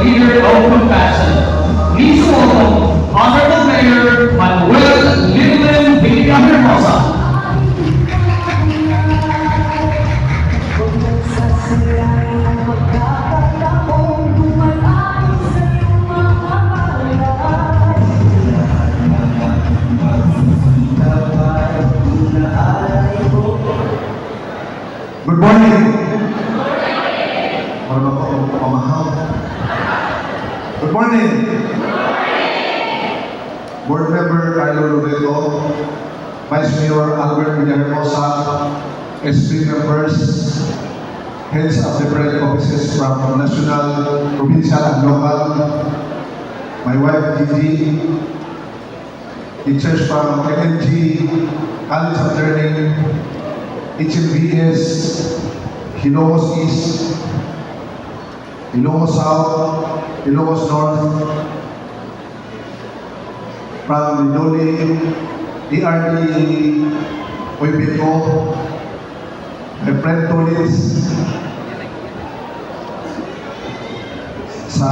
leader of compassion. Please welcome Honorable Mayor Manuel Lillen Villahermosa. Good morning. Marunong ako pamahal. Good morning. Board Member Carlo Loreto, Vice Mayor Albert Villahermosa, SP members, heads of different offices from national, provincial, and local, my wife Gigi, teachers from MNG, College of Learning, HLBS, Ilocos East, Ilocos South, Ilocos North, from Mindoli, DRD, Oibeco, my friend Tolis, sa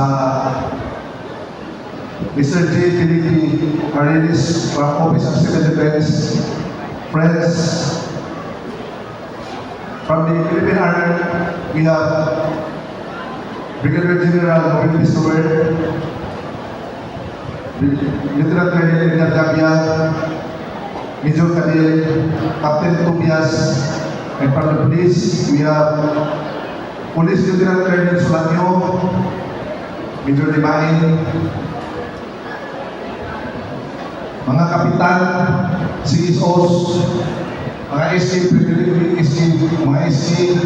Mr. J. Felipe Arelis from Office of Civil Defense, friends. From the Philippine Army, we have Brigadier General Noel Pistover, Lieutenant Colonel Edgar Gabia, Major Cadel, Captain Tobias, and from the police, we have Police Lieutenant Colonel Solanyo, Major Limain, mga kapitan, CSOs, mga SC, mga SC,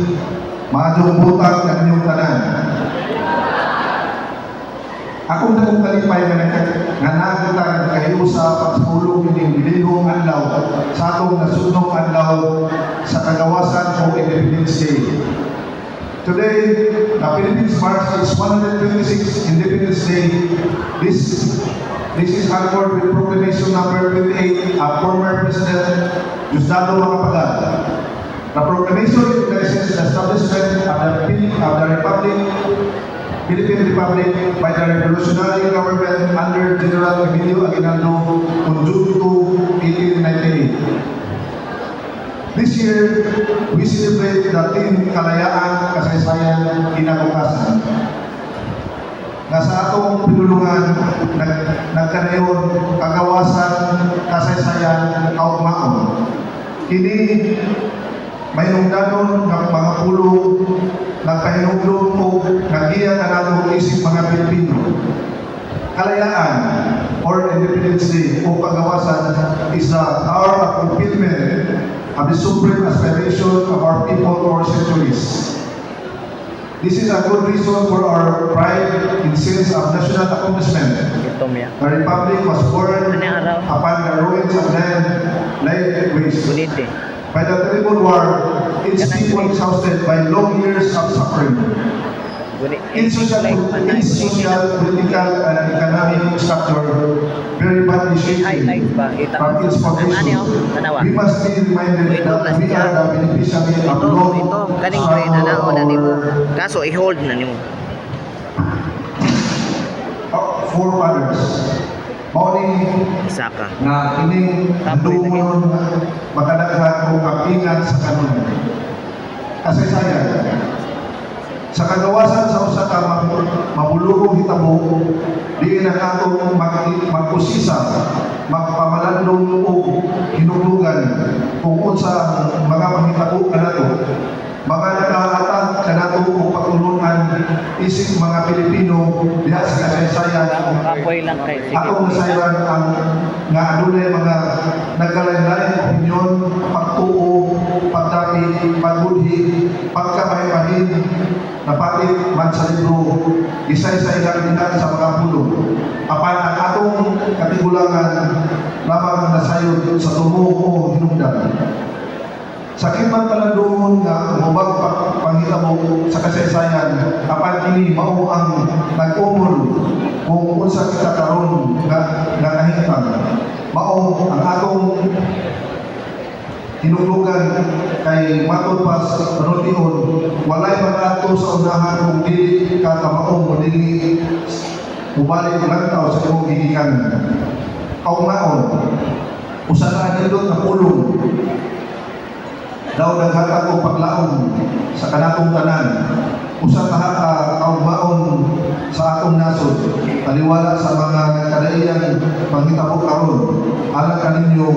mga dumbutan ng inyong tanan. Akong dakong kalipay nga nakita kayo sa pagsulong ng bilihong adlaw sa atong nasunong adlaw sa kagawasan o Independence Day. Today, the Philippines marks its 126th Independence Day. This is accord with Proclamation Number 28 of former President Diosdado Macapagal. The proclamation recognizes the establishment of the Philippine Republic by the revolutionary government under General Emilio Aguinaldo on June 2, 1898. This year, we celebrate the 10th Kalayaan Kasaysayan Kinabukasan. Nasa atong pinulungan, nagkanayon, kagawasan, kasaysayan, kaugmaon. Kini, may nungdanon ng mga pulo, nagpahinugdong o nagiya na natong isip mga Pilipino. Kalayaan, or Independence Day, o kagawasan, is the hour of fulfillment of the supreme aspiration of our people for centuries. This is a good reason for our pride in sense of national accomplishment. The Republic was born upon the ruins of land laid waste. By the terrible war, its people exhausted by long years of suffering. Its social, political, and economic structure very badly shaken from its foundation. We must be reminded that we are the beneficiary of long kaso i-hold na nimo forefathers. Morning saka na ining dumon makadaghan o kapingan sa kanunay. Kasaysayan sa kagawasan sa usa ka mabulugong hitabo, diin ang atong mag-usisa, magpamalandong loob, hinulugan kung unsa mga mahitabo kanato, mga nakahatag kanato o pagtulungan isip mga Pilipino diha sa kasaysayan. Atong nasayran ang nga adunay mga nagkalain-lain opinyon, pagtuo, pagdaki, pagbudhi, pagkabahay-bahin, napalit man sa libro, isa-isa ilang sa mga pulo. Apan ang atong katigulangan lamang nasayod sa tumo o hinungdan. Sakit man pala doon nga umubag panghitabo sa kasaysayan, apan kini mao ang nag-umol kung unsa kita karon nga nahitang. Mao ang atong hinulugan kay matod pa sa panultihon, walay mga ato sa unahan kung dili ka kamaong o dili mubalik lantaw sa imong gigikan. Kaungaon, usa ka nindot na pulong daw naghatag og paglaom sa kanatong tanan. Usa ka kaugmaon sa atong nasod, taliwala sa mga kadaiyang panghitabo karon. Alang kaninyo,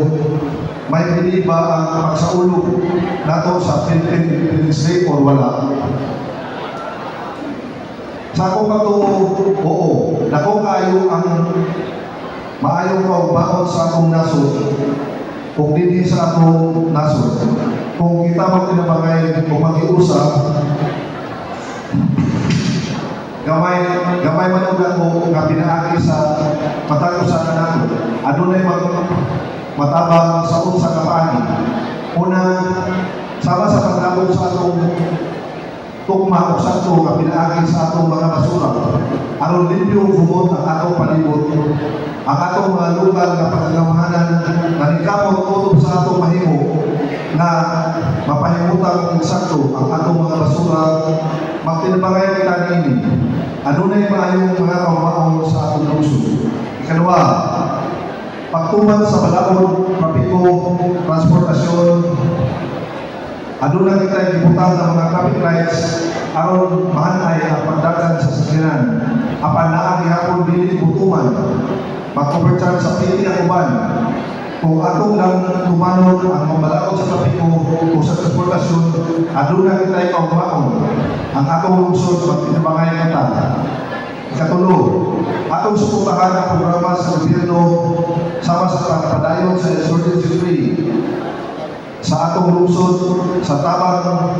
may pili ba ang pagsaulog nato sa Philippine or wala? Sa akong pagtuo, oo. Dako kayo ang maayong kaugmaon sa akong nasod kung hindi sa akong nasod. Kung kita magtinabangay o mag-iusap, gamay man og ako nga pinaagi sa matag-usapan nato. Adunay matabang sa unsa ka paagi. Una, sama sa paglabog sa atong tugma o sakto nga pinaagi sa atong mga basura. Aron limpyo humot ang atong palibot. Ang atong mga lugar nga pagkagamahanan na nagkamot tutob sa atong mahimo na mapahimutang eksakto ang atong mga basura. Magtinabangay kita nini. Adunay maayong mga pamamaon sa atong lungsod. Ikalawa, pagtuman sa balaod, trapiko, transportasyon, aduna kita gibutang ng mga traffic lights aron mahanay ang pagdagan sa sasakyanan. Apan naa gihapon dili butuman. Pag-overcharge sa pili ang uban. Kung atong lang tumanon ang mabalaod sa trapiko o sa transportasyon, aduna kita kaugmaon. Ang atong lungsod magtinabangay kita. Ikatulo, atong suportahan ang programa sa gobyerno sama sa pagpadayon sa insurgency free sa atong lungsod sa tabang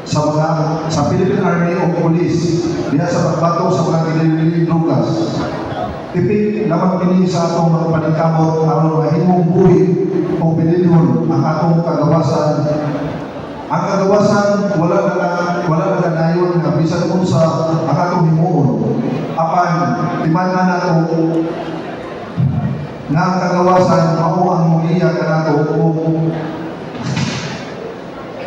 sa Philippine Army o Police diha sa pagbato sa mga kiniling lugas. Tipik lamang kini sa atong mga paningkamot aron mahimong buhi o pinilihon ang atong kagawasan. Ang kagawasan wala na kanayon nga bisan unsa ang atong himuon. Apan timan-an nato nga ang kagawasan mao ang muliya kanato kung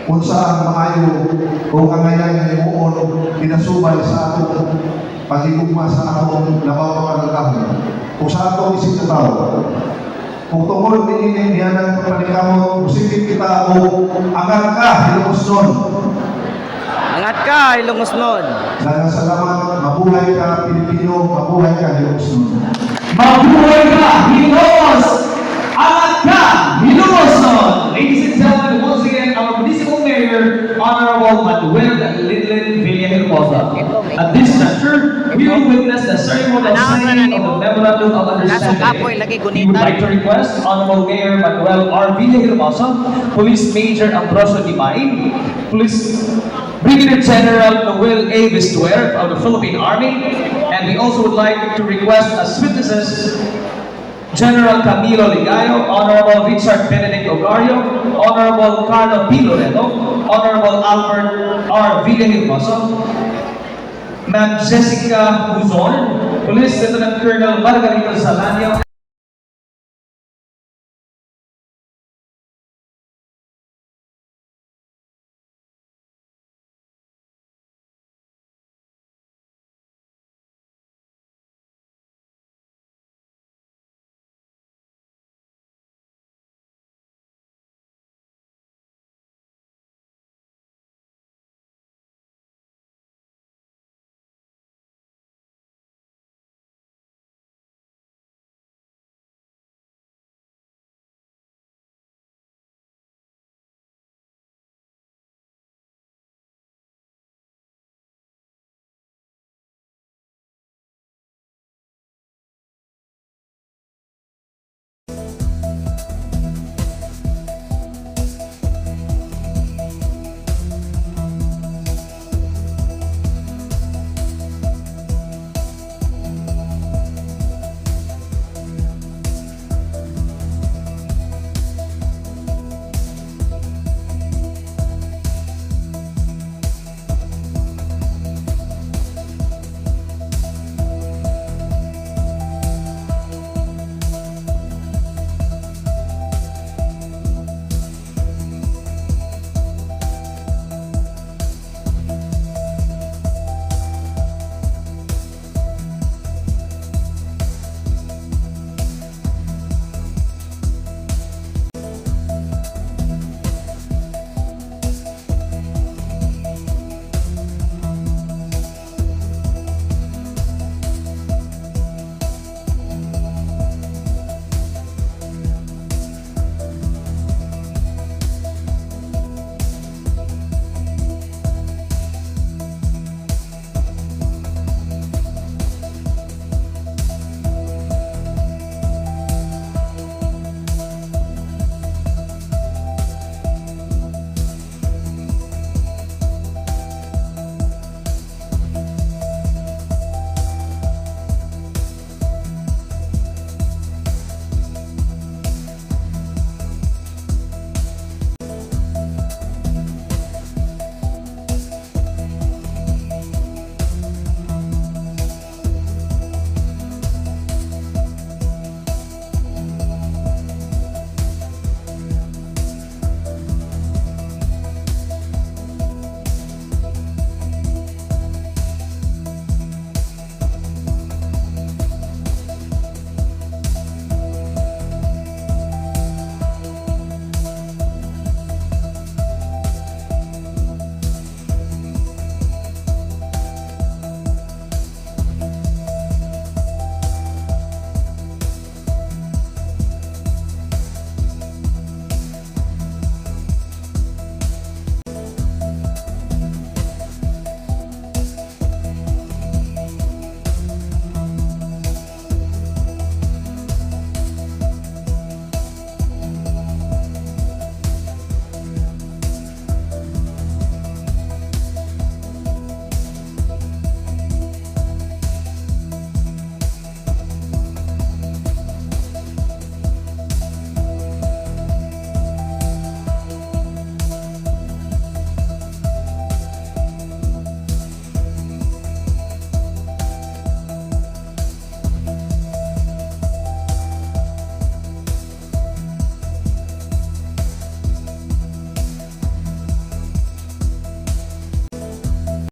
unsa ang maayo o ang ngayon nga himuon pinasubay sa atong paghigugma sa atong labaw nga kagahon o sa atong isip sa tao. Kung tungkol din niya ng paningkamot, musipin kita o angat ka, Ilocosnon. Angat ka, Ilocosnon. Salamat, mabuhay ka, Pilipino, mabuhay ka, Ilocosnon. Mabuhay ka, Hilos! Angat ka, Hiloson! Ladies and gentlemen, once again, our municipal mayor, Honorable Manuel Linlin Villahermosa. At this juncture, we will witness the ceremonial signing of the Memorandum of Understanding. We would like to request Honorable Mayor Manuel R. Villahermosa, Police Major Ambrosio Dimay, Police Brigadier General Noel A. Vistuer of the Philippine Army, and we also would like to request as witnesses General Camilo Ligayo, Honorable Richard Benedict Ogario, Honorable Carlo P. Loreto, Honorable Albert R. Villahermosa, Ma'am Jessica Buzon, Police Lieutenant Colonel Margarita Salanio,